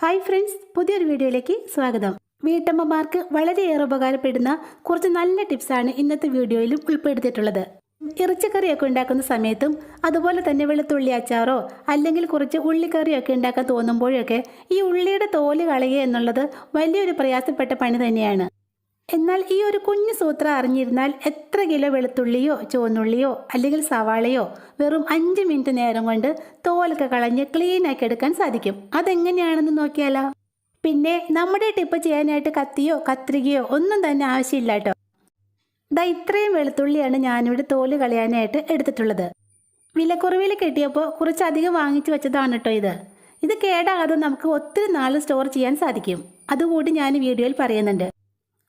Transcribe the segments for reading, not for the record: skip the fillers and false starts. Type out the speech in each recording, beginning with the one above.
Hi friends, പുതിയൊരു വീഡിയോയിലേക്ക് സ്വാഗതം. വീട്ടമ്മമാർക്ക് വളരെയേറെ ഉപകാരപ്പെടുന്ന കുറച്ച് നല്ല ടിപ്സാണ് ഇന്നത്തെ വീഡിയോയിലും ഉൾപ്പെടുത്തിയിട്ടുള്ളത്. ഇറച്ചിക്കറിയൊക്കെ ഉണ്ടാക്കുന്ന സമയത്തും അതുപോലെ തന്നെ വെളുത്തുള്ളി അച്ചാറോ അല്ലെങ്കിൽ കുറച്ച് ഉള്ളിക്കറിയൊക്കെ ഉണ്ടാക്കാൻ തോന്നുമ്പോഴൊക്കെ ഈ ഉള്ളിയുടെ തോല് കളയുക എന്നുള്ളത് വലിയൊരു പ്രയാസപ്പെട്ട പണി തന്നെയാണ്. എന്നാൽ ഈ ഒരു കുഞ്ഞു സൂത്രം അറിഞ്ഞിരുന്നാൽ എത്ര കിലോ വെളുത്തുള്ളിയോ ചുവന്നുള്ളിയോ അല്ലെങ്കിൽ സവാളയോ വെറും 5 മിനിറ്റ് നേരം കൊണ്ട് തോലൊക്കെ കളഞ്ഞ് ക്ലീൻ ആക്കി എടുക്കാൻ സാധിക്കും. അതെങ്ങനെയാണെന്ന് നോക്കിയാലോ. പിന്നെ നമ്മുടെ ടിപ്പ് ചെയ്യാനായിട്ട് കത്തിയോ കത്രികയോ ഒന്നും തന്നെ ആവശ്യമില്ല കേട്ടോ. ഇത്രയും വെളുത്തുള്ളിയാണ് ഞാനിവിടെ തോല് കളയാനായിട്ട് എടുത്തിട്ടുള്ളത്. വിലക്കുറവിൽ കിട്ടിയപ്പോൾ കുറച്ചധികം വാങ്ങിച്ചു വെച്ചതാണ് കേട്ടോ. ഇത് കേടാകാതെ നമുക്ക് ഒത്തിരി നാൾ സ്റ്റോർ ചെയ്യാൻ സാധിക്കും. അതുകൂടി ഞാൻ വീഡിയോയിൽ പറയുന്നുണ്ട്.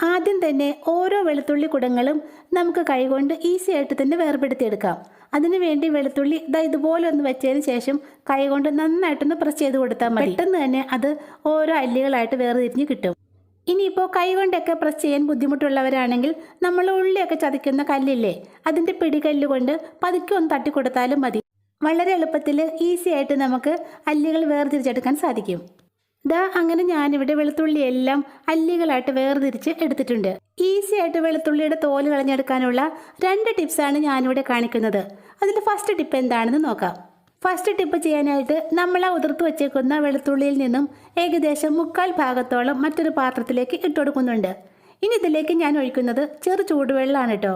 ആദ്യം തന്നെ ഓരോ വെളുത്തുള്ളി കുടങ്ങളും നമുക്ക് കൈകൊണ്ട് ഈസി ആയിട്ട് തന്നെ വേർപെടുത്തിയെടുക്കാം. അതിനുവേണ്ടി വെളുത്തുള്ളി ഇതുപോലെ ഒന്ന് വെച്ചതിന് ശേഷം കൈകൊണ്ട് നന്നായിട്ടൊന്ന് പ്രസ് ചെയ്ത് കൊടുത്താൽ മതി. പെട്ടെന്ന് തന്നെ അത് ഓരോ അല്ലികളായിട്ട് വേർതിരിഞ്ഞ് കിട്ടും. ഇനിയിപ്പോൾ കൈകൊണ്ടൊക്കെ പ്രസ് ചെയ്യാൻ ബുദ്ധിമുട്ടുള്ളവരാണെങ്കിൽ നമ്മൾ ഉള്ളിയൊക്കെ ചതയ്ക്കുന്ന കല്ലില്ലേ, അതിൻ്റെ പിടികല്ലുകൊണ്ട് പതുക്കെ ഒന്ന് തട്ടിക്കൊടുത്താലും മതി. വളരെ എളുപ്പത്തിൽ ഈസി ആയിട്ട് നമുക്ക് അല്ലികൾ വേർതിരിച്ചെടുക്കാൻ സാധിക്കും. അങ്ങനെ ഞാനിവിടെ വെളുത്തുള്ളി എല്ലാം അല്ലികളായിട്ട് വേർതിരിച്ച് എടുത്തിട്ടുണ്ട്. ഈസി ആയിട്ട് വെളുത്തുള്ളിയുടെ തോല് കളഞ്ഞെടുക്കാനുള്ള 2 ടിപ്സാണ് ഞാനിവിടെ കാണിക്കുന്നത്. അതിൽ ഫസ്റ്റ് ടിപ്പ് എന്താണെന്ന് നോക്കാം. ഫസ്റ്റ് ടിപ്പ് ചെയ്യാനായിട്ട് നമ്മൾ ഉതിർത്ത് വെച്ചേക്കുന്ന വെളുത്തുള്ളിയിൽ നിന്നും ഏകദേശം 1/4 ഭാഗത്തോളം മറ്റൊരു പാത്രത്തിലേക്ക് ഇട്ടുകൊടുക്കുന്നുണ്ട്. ഇനി ഇതിലേക്ക് ഞാൻ ഒഴിക്കുന്നത് ചെറു ചൂടുവെള്ളമാണ് കേട്ടോ.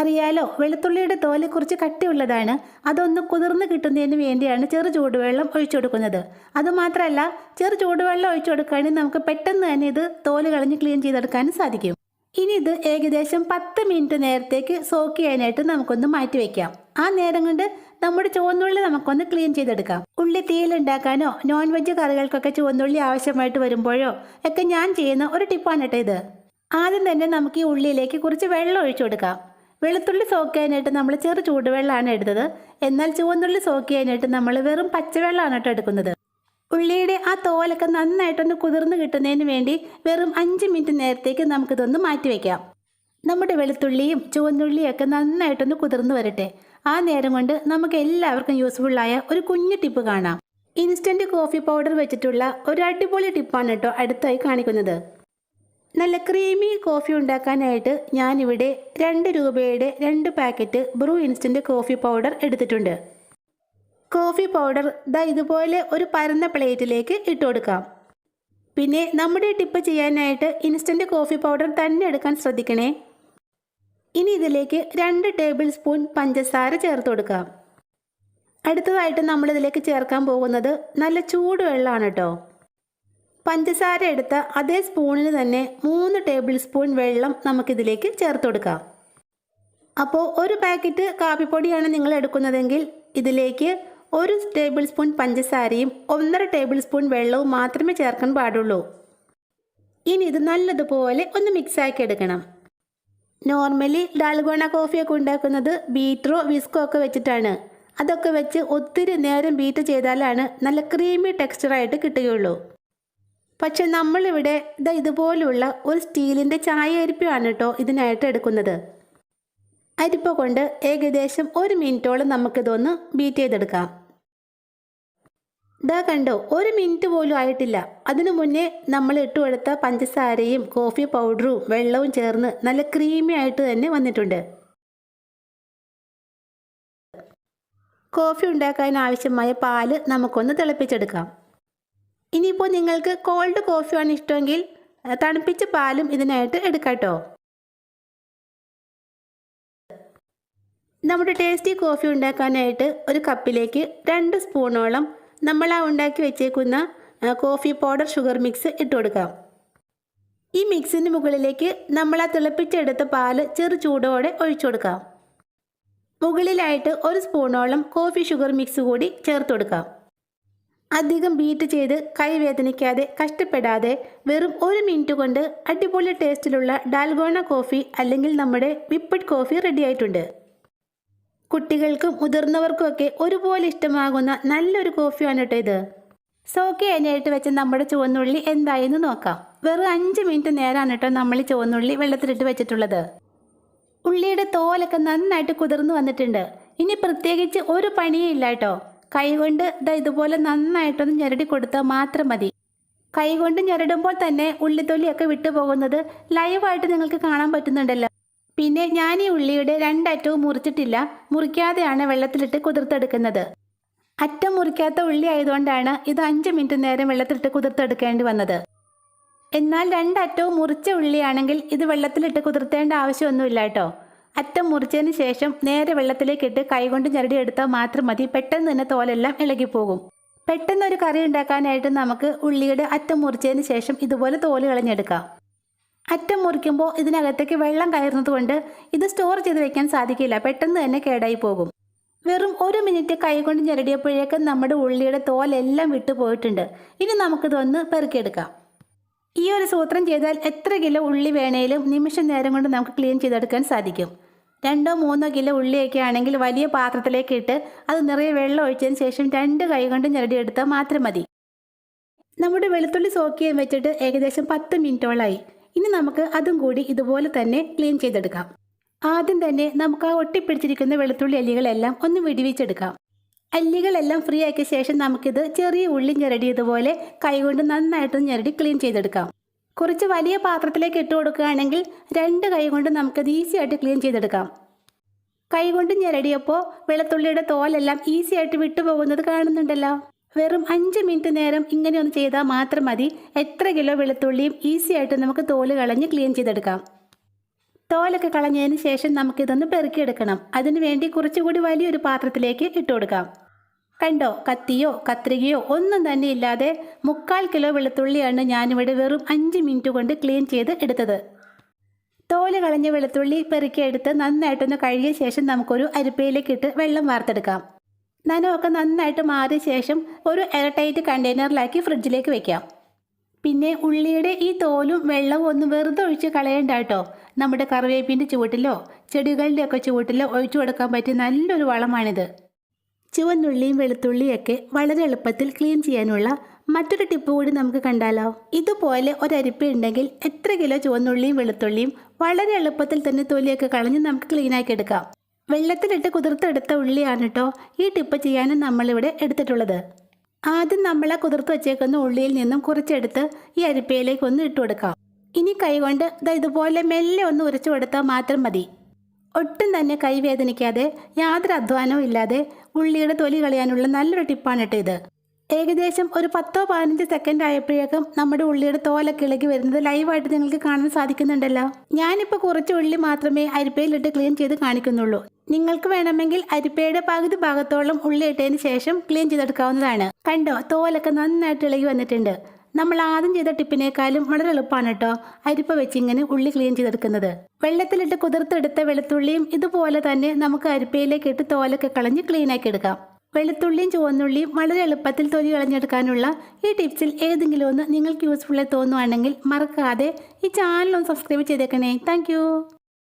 അറിയാലോ, വെളുത്തുള്ളിയുടെ തോല് കുറച്ച് കട്ടിയുള്ളതാണ്. അതൊന്ന് കുതിർന്ന് കിട്ടുന്നതിന് വേണ്ടിയാണ് ചെറു ചൂടുവെള്ളം ഒഴിച്ചു കൊടുക്കുന്നത്. അതുമാത്രമല്ല, ചെറു ചൂടുവെള്ളം ഒഴിച്ചു കൊടുക്കുകയാണെങ്കിൽ നമുക്ക് പെട്ടെന്ന് തന്നെ ഇത് തോല് കളഞ്ഞ് ക്ലീൻ ചെയ്തെടുക്കാനും സാധിക്കും. ഇനി ഇത് ഏകദേശം 10 മിനിറ്റ് നേരത്തേക്ക് സോക്ക് ചെയ്യാനായിട്ട് നമുക്കൊന്ന് മാറ്റി വയ്ക്കാം. ആ നേരം കൊണ്ട് നമ്മുടെ ചുവന്നുള്ളി നമുക്കൊന്ന് ക്ലീൻ ചെയ്തെടുക്കാം. ഉള്ളി തീയിലുണ്ടാക്കാനോ നോൺ വെജ് കറികൾക്കൊക്കെ ചുവന്നുള്ളി ആവശ്യമായിട്ട് വരുമ്പോഴോ ഒക്കെ ഞാൻ ചെയ്യുന്ന ഒരു ടിപ്പാണ് കേട്ടോ ഇത്. ആദ്യം തന്നെ നമുക്ക് ഈ ഉള്ളിയിലേക്ക് കുറച്ച് വെള്ളം ഒഴിച്ചു കൊടുക്കാം. വെളുത്തുള്ളി സോക്ക് ചെയ്യാനായിട്ട് നമ്മൾ ചെറു ചൂടുവെള്ളമാണ് എടുത്തത്. എന്നാൽ ചുവന്നുള്ളി സോക്ക് ചെയ്യാനായിട്ട് നമ്മൾ വെറും പച്ചവെള്ളമാണ് കേട്ടോ എടുക്കുന്നത്. ഉള്ളിയുടെ ആ തോലൊക്കെ നന്നായിട്ടൊന്ന് കുതിർന്ന് കിട്ടുന്നതിന് വേണ്ടി വെറും 5 മിനിറ്റ് നേരത്തേക്ക് നമുക്കിതൊന്ന് മാറ്റി വയ്ക്കാം. നമ്മുടെ വെളുത്തുള്ളിയും ചുവന്നുള്ളിയും ഒക്കെ നന്നായിട്ടൊന്ന് കുതിർന്ന് വരട്ടെ. ആ നേരം കൊണ്ട് നമുക്ക് എല്ലാവർക്കും യൂസ്ഫുള്ളായ ഒരു കുഞ്ഞു ടിപ്പ് കാണാം. ഇൻസ്റ്റൻറ്റ് കോഫി പൗഡർ വെച്ചിട്ടുള്ള ഒരു അടിപൊളി ടിപ്പാണ് കേട്ടോ അടുത്തായി കാണിക്കുന്നത്. നല്ല ക്രീമി കോഫി ഉണ്ടാക്കാനായിട്ട് ഞാനിവിടെ 2 രൂപയുടെ 2 packet Bru instant coffee powder എടുത്തിട്ടുണ്ട്. കോഫി പൗഡർ ഇതുപോലെ ഒരു പരന്ന പ്ലേറ്റിലേക്ക് ഇട്ട് കൊടുക്കാം. പിന്നെ നമ്മുടെ ടിപ്പ് ചെയ്യാനായിട്ട് ഇൻസ്റ്റൻറ്റ് കോഫി പൗഡർ തന്നെ എടുക്കാൻ ശ്രദ്ധിക്കണേ. ഇനി ഇതിലേക്ക് 2 ടേബിൾ സ്പൂൺ പഞ്ചസാര ചേർത്ത് കൊടുക്കാം. അടുത്തതായിട്ട് നമ്മളിതിലേക്ക് ചേർക്കാൻ പോകുന്നത് നല്ല ചൂടുവെള്ളമാണ് കേട്ടോ. പഞ്ചസാര എടുത്ത അതേ സ്പൂണിന് തന്നെ 3 ടേബിൾ സ്പൂൺ വെള്ളം നമുക്കിതിലേക്ക് ചേർത്ത് കൊടുക്കാം. അപ്പോൾ ഒരു പാക്കറ്റ് കാപ്പിപ്പൊടിയാണ് നിങ്ങൾ എടുക്കുന്നതെങ്കിൽ ഇതിലേക്ക് 1 ടേബിൾ സ്പൂൺ പഞ്ചസാരയും 1.5 ടേബിൾ സ്പൂൺ വെള്ളവും മാത്രമേ ചേർക്കാൻ പാടുള്ളൂ. ഇനി ഇത് നല്ലതുപോലെ ഒന്ന് മിക്സാക്കി എടുക്കണം. നോർമലി ഡാൽഗോണ കോഫിയൊക്കെ ഉണ്ടാക്കുന്നത് ബീറ്ററോ വിസ്കോ ഒക്കെ വെച്ചിട്ടാണ്. അതൊക്കെ വെച്ച് ഒത്തിരി നേരം ബീറ്റ് ചെയ്താലാണ് നല്ല ക്രീമി ടെക്സ്ചറായിട്ട് കിട്ടുകയുള്ളൂ. പക്ഷെ നമ്മളിവിടെ ഇതുപോലുള്ള ഒരു സ്റ്റീലിൻ്റെ ചായ അരിപ്പയാണ് കേട്ടോ ഇതിനായിട്ട് എടുക്കുന്നത്. അരിപ്പ കൊണ്ട് ഏകദേശം 1 മിനിറ്റോളം നമുക്കിതൊന്ന് ബീറ്റ് ചെയ്തെടുക്കാം. കണ്ടോ, 1 മിനിറ്റ് പോലും ആയിട്ടില്ല. അതിനു മുന്നേ നമ്മൾ ഇട്ടുകൊടുത്ത പഞ്ചസാരയും കോഫി പൗഡറും വെള്ളവും ചേർന്ന് നല്ല ക്രീമി ആയിട്ട് തന്നെ വന്നിട്ടുണ്ട്. കോഫി ഉണ്ടാക്കാൻ ആവശ്യമായ പാല് നമുക്കൊന്ന് തിളപ്പിച്ചെടുക്കാം. ഇനിയിപ്പോൾ നിങ്ങൾക്ക് കോൾഡ് കോഫിയാണ് ഇഷ്ടമെങ്കിൽ തണുപ്പിച്ച പാലും ഇതിനായിട്ട് എടുക്കാം കേട്ടോ. നമ്മുടെ ടേസ്റ്റി കോഫി ഉണ്ടാക്കാനായിട്ട് ഒരു കപ്പിലേക്ക് 2 സ്പൂണോളം നമ്മൾ ഉണ്ടാക്കി വെച്ചേക്കുന്ന കോഫി പൗഡർ ഷുഗർ മിക്സ് ഇട്ട് കൊടുക്കാം. ഈ മിക്സിന് മുകളിലേക്ക് നമ്മൾ തിളപ്പിച്ചെടുത്ത പാല് ചെറു ചൂടോടെ ഒഴിച്ചു കൊടുക്കാം. മുകളിലായിട്ട് 1 സ്പൂണോളം കോഫി ഷുഗർ മിക്സ് കൂടി ചേർത്ത് കൊടുക്കാം. അധികം ബീറ്റ് ചെയ്ത് കൈ വേദനിക്കാതെ കഷ്ടപ്പെടാതെ വെറും 1 മിനിറ്റ് കൊണ്ട് അടിപൊളി ടേസ്റ്റിലുള്ള ഡാൽഗോണ കോഫി അല്ലെങ്കിൽ നമ്മുടെ വിപ്പഡ് കോഫി റെഡി ആയിട്ടുണ്ട്. കുട്ടികൾക്കും മുതിർന്നവർക്കും ഒക്കെ ഒരുപോലെ ഇഷ്ടമാകുന്ന നല്ലൊരു കോഫിയാണ് കേട്ടോ ഇത്. സോക്ക് ചെയ്യാനായിട്ട് വെച്ച നമ്മുടെ ചുവന്നുള്ളി എന്തായെന്ന് നോക്കാം. വെറും 5 മിനിറ്റ് നേരമാണ് കേട്ടോ നമ്മൾ ഈ ചുവന്നുള്ളി വെള്ളത്തിലിട്ട് വെച്ചിട്ടുള്ളത്. ഉള്ളിയുടെ തോലൊക്കെ നന്നായിട്ട് കുതിർന്ന് വന്നിട്ടുണ്ട്. ഇനി പ്രത്യേകിച്ച് ഒരു പണിയേ ഇല്ല കേട്ടോ. കൈകൊണ്ട് ഇതുപോലെ നന്നായിട്ടൊന്ന് ഞെരടി കൊടുത്താൽ മാത്രം മതി. കൈകൊണ്ട് ഞെരടുമ്പോൾ തന്നെ ഉള്ളിത്തൊലിയൊക്കെ വിട്ടുപോകുന്നത് ലൈവായിട്ട് നിങ്ങൾക്ക് കാണാൻ പറ്റുന്നുണ്ടല്ലോ. പിന്നെ ഞാൻ ഈ ഉള്ളിയുടെ രണ്ടറ്റവും മുറിച്ചിട്ടില്ല, മുറിക്കാതെയാണ് വെള്ളത്തിലിട്ട് കുതിർത്തെടുക്കുന്നത്. അറ്റം മുറിക്കാത്ത ഉള്ളി ആയതുകൊണ്ടാണ് ഇത് 5 മിനിറ്റ് നേരം വെള്ളത്തിലിട്ട് കുതിർത്തെടുക്കേണ്ടി വന്നത്. എന്നാൽ രണ്ടറ്റവും മുറിച്ച ഉള്ളിയാണെങ്കിൽ ഇത് വെള്ളത്തിലിട്ട് കുതിർത്തേണ്ട ആവശ്യമൊന്നുമില്ല കേട്ടോ. അറ്റം മുറിച്ചതിന് ശേഷം നേരെ വെള്ളത്തിലേക്കിട്ട് കൈകൊണ്ട് ഞെരടിയെടുത്താൽ മാത്രം മതി. പെട്ടെന്ന് തന്നെ തോലെല്ലാം ഇളകിപ്പോകും. പെട്ടെന്ന് ഒരു കറി ഉണ്ടാക്കാനായിട്ട് നമുക്ക് ഉള്ളിയുടെ അറ്റം മുറിച്ചതിന് ശേഷം ഇതുപോലെ തോല് കളഞ്ഞെടുക്കാം. അറ്റം മുറിക്കുമ്പോൾ ഇതിനകത്തേക്ക് വെള്ളം കയറുന്നതുകൊണ്ട് ഇത് സ്റ്റോർ ചെയ്ത് വെക്കാൻ സാധിക്കില്ല, പെട്ടെന്ന് തന്നെ കേടായി പോകും. വെറും 1 മിനിറ്റ് കൈകൊണ്ട് ഞെരടിയപ്പോഴേക്കും നമ്മുടെ ഉള്ളിയുടെ തോലെല്ലാം വിട്ടുപോയിട്ടുണ്ട്. ഇനി നമുക്കിതൊന്ന് പെറുക്കിയെടുക്കാം. ഈ ഒരു സൂത്രം ചെയ്താൽ എത്ര കിലോ ഉള്ളി വേണേലും നിമിഷ നേരം കൊണ്ട് നമുക്ക് ക്ലീൻ ചെയ്തെടുക്കാൻ സാധിക്കും. 2-3 കിലോ ഉള്ളിയൊക്കെ ആണെങ്കിൽ വലിയ പാത്രത്തിലേക്ക് ഇട്ട് അത് നിറയെ വെള്ളം ഒഴിച്ചതിന് ശേഷം 2 കൈ കൊണ്ട് ഞെരടിയെടുത്താൽ മാത്രം മതി. നമ്മുടെ വെളുത്തുള്ളി സോക്ക് ചെയ്യാൻ വെച്ചിട്ട് ഏകദേശം 10 മിനിറ്റോളായി. ഇനി നമുക്ക് അതും കൂടി ഇതുപോലെ തന്നെ ക്ലീൻ ചെയ്തെടുക്കാം. ആദ്യം തന്നെ നമുക്ക് ആ ഒട്ടിപ്പിടിച്ചിരിക്കുന്ന വെളുത്തുള്ളി അല്ലികളെല്ലാം ഒന്ന് വിടിവിച്ചെടുക്കാം. അല്ലികളെല്ലാം ഫ്രീ ആക്കിയ ശേഷം നമുക്കിത് ചെറിയ ഉള്ളി ഞെരടിയതുപോലെ കൈകൊണ്ട് നന്നായിട്ട് ഞെരടി ക്ലീൻ ചെയ്തെടുക്കാം. കുറച്ച് വലിയ പാത്രത്തിലേക്ക് ഇട്ട് കൊടുക്കുകയാണെങ്കിൽ 2 കൈ കൊണ്ട് നമുക്കത് ഈസി ആയിട്ട് ക്ലീൻ ചെയ്തെടുക്കാം. കൈകൊണ്ട് ഞെരടിയപ്പോൾ വെളുത്തുള്ളിയുടെ തോലെല്ലാം ഈസി ആയിട്ട് വിട്ടുപോകുന്നത് കാണുന്നുണ്ടല്ലോ. വെറും 5 മിനിറ്റ് നേരം ഇങ്ങനെ ഒന്ന് ചെയ്താൽ മാത്രം മതി. എത്ര കിലോ വെളുത്തുള്ളിയും ഈസി ആയിട്ട് നമുക്ക് തോല് കളഞ്ഞ് ക്ലീൻ ചെയ്തെടുക്കാം. തോലൊക്കെ കളഞ്ഞതിന് ശേഷം നമുക്കിതൊന്ന് പെറുക്കിയെടുക്കണം. അതിനുവേണ്ടി കുറച്ചുകൂടി വലിയൊരു പാത്രത്തിലേക്ക് ഇട്ട് കൊടുക്കാം. കണ്ടോ, കത്തിയോ കത്രികയോ ഒന്നും തന്നെ ഇല്ലാതെ 3/4 കിലോ വെളുത്തുള്ളിയാണ് ഞാനിവിടെ വെറും 5 മിനിറ്റ് കൊണ്ട് ക്ലീൻ ചെയ്ത് എടുത്തത്. തോല് കളഞ്ഞ വെളുത്തുള്ളി പെറുക്കിയെടുത്ത് നന്നായിട്ടൊന്ന് കഴുകിയ ശേഷം നമുക്കൊരു അരിപ്പയിലേക്ക് ഇട്ട് വെള്ളം വാർത്തെടുക്കാം. നനവൊക്കെ നന്നായിട്ട് മാറിയ ശേഷം ഒരു എയർ ടൈറ്റ് കണ്ടെയ്നറിലാക്കി ഫ്രിഡ്ജിലേക്ക് വെക്കാം. പിന്നെ ഉള്ളിയുടെ ഈ തോലും വെള്ളവും ഒന്ന് വെറുതെ ഒഴിച്ച് കളയണ്ട കേട്ടോ. നമ്മുടെ കറിവേപ്പിൻ്റെ ചുവട്ടിലോ ചെടികളുടെയൊക്കെ ചുവട്ടിലോ ഒഴിച്ചു കൊടുക്കാൻ പറ്റിയ നല്ലൊരു വളമാണിത്. ചുവന്നുള്ളിയും വെളുത്തുള്ളിയൊക്കെ വളരെ എളുപ്പത്തിൽ ക്ലീൻ ചെയ്യാനുള്ള മറ്റൊരു ടിപ്പ് കൂടി നമുക്ക് കണ്ടാലോ. ഇതുപോലെ ഒരരിപ്പ ഉണ്ടെങ്കിൽ എത്ര കിലോ ചുവന്നുള്ളിയും വെളുത്തുള്ളിയും വളരെ എളുപ്പത്തിൽ തന്നെ തൊലിയൊക്കെ കളഞ്ഞ് നമുക്ക് ക്ലീനാക്കി എടുക്കാം. വെള്ളത്തിലിട്ട് കുതിർത്തെടുത്ത ഉള്ളിയാണ് കേട്ടോ ഈ ടിപ്പ് ചെയ്യാനും നമ്മളിവിടെ എടുത്തിട്ടുള്ളത്. ആദ്യം നമ്മൾ ആ കുതിർത്ത് വെച്ചേക്കുന്ന ഉള്ളിയിൽ നിന്നും കുറച്ചെടുത്ത് ഈ അരിപ്പയിലേക്ക് ഒന്ന് ഇട്ട് കൊടുക്കാം. ഇനി കൈകൊണ്ട് ഇതുപോലെ മെല്ലെ ഒന്ന് ഉരച്ചു കൊടുത്താൽ മാത്രം മതി. ഒട്ടും തന്നെ കൈ വേദനിക്കാതെ യാതൊരു അധ്വാനവും ഇല്ലാതെ ഉള്ളിയുടെ തൊലി കളയാനുള്ള നല്ലൊരു ടിപ്പാണ് കേട്ടോ ഇത്. ഏകദേശം ഒരു 10-15 സെക്കൻഡ് ആയപ്പോഴേക്കും നമ്മുടെ ഉള്ളിയുടെ തോലൊക്കെ ഇളകി വരുന്നത് ലൈവായിട്ട് നിങ്ങൾക്ക് കാണാൻ സാധിക്കുന്നുണ്ടല്ലോ. ഞാനിപ്പോൾ കുറച്ച് ഉള്ളി മാത്രമേ അരിപ്പയിലിട്ട് ക്ലീൻ ചെയ്ത് കാണിക്കുന്നുള്ളൂ. നിങ്ങൾക്ക് വേണമെങ്കിൽ അരിപ്പയുടെ പകുതി ഭാഗത്തോളം ഉള്ളി ഇട്ടതിന് ശേഷം ക്ലീൻ ചെയ്തെടുക്കാവുന്നതാണ്. കണ്ടോ, തോലൊക്കെ നന്നായിട്ട് ഇളകി വന്നിട്ടുണ്ട്. നമ്മൾ ആദ്യം ചെയ്ത ടിപ്പിനേക്കാളും വളരെ എളുപ്പമാണ് കേട്ടോ അരിപ്പ വെച്ച് ഇങ്ങനെ ഉള്ളി ക്ലീൻ ചെയ്തെടുക്കുന്നത്. വെള്ളത്തിലിട്ട് കുതിർത്തെടുത്ത വെളുത്തുള്ളിയും ഇതുപോലെ തന്നെ നമുക്ക് അരിപ്പയിലേക്ക് ഇട്ട് തോലൊക്കെ കളഞ്ഞ് ക്ലീനാക്കി എടുക്കാം. വെളുത്തുള്ളിയും ചുവന്നുള്ളിയും വളരെ എളുപ്പത്തിൽ തൊലി കളഞ്ഞെടുക്കാനുള്ള ഈ ടിപ്സിൽ ഏതെങ്കിലും ഒന്ന് നിങ്ങൾക്ക് യൂസ്ഫുള്ളായി തോന്നുവാണെങ്കിൽ മറക്കാതെ ഈ ചാനൽ ഒന്ന് സബ്സ്ക്രൈബ് ചെയ്തേക്കണേ. താങ്ക്